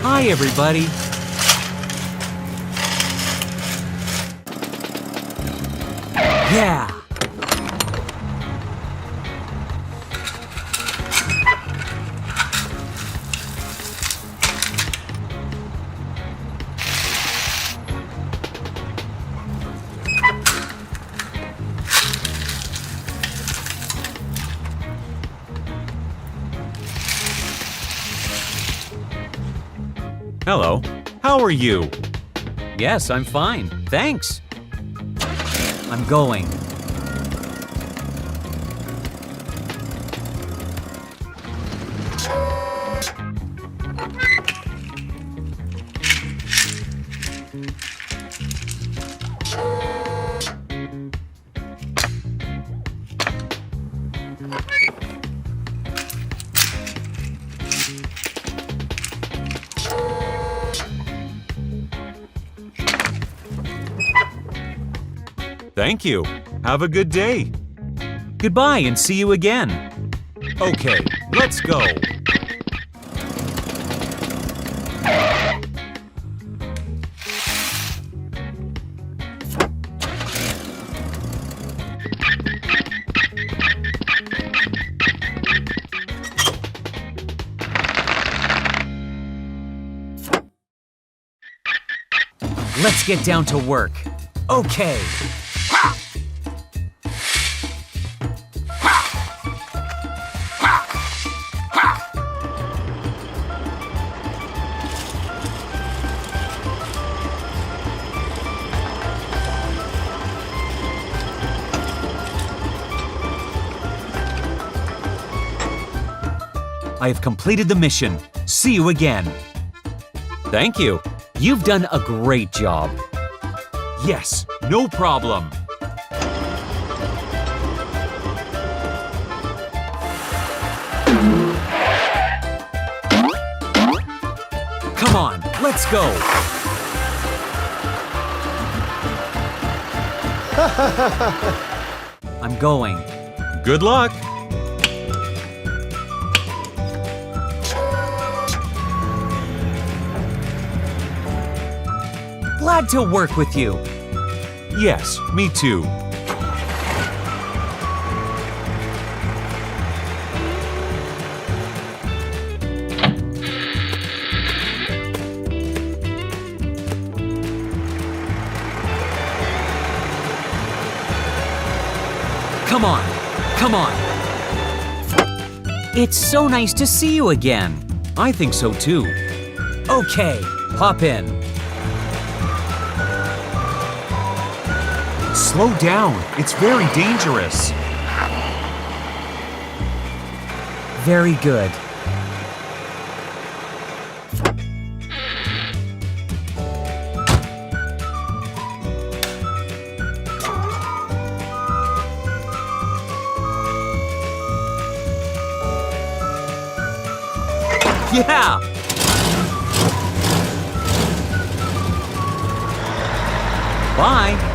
Hi, everybody. Yeah. Hello. How are you? Yes, I'm fine. Thanks. I'm going. Thank you. Have a good day. Goodbye and see you again. Okay, let's go. Let's get down to work. Okay. I have completed the mission. See you again. Thank you. You've done a great job. Yes, no problem. Come on, let's go. I'm going. Good luck. Glad to work with you. Yes, me too. Come on, come on. It's so nice to see you again. I think so too. Okay, hop in. Slow down. It's very dangerous. Very good. Yeah! Bye!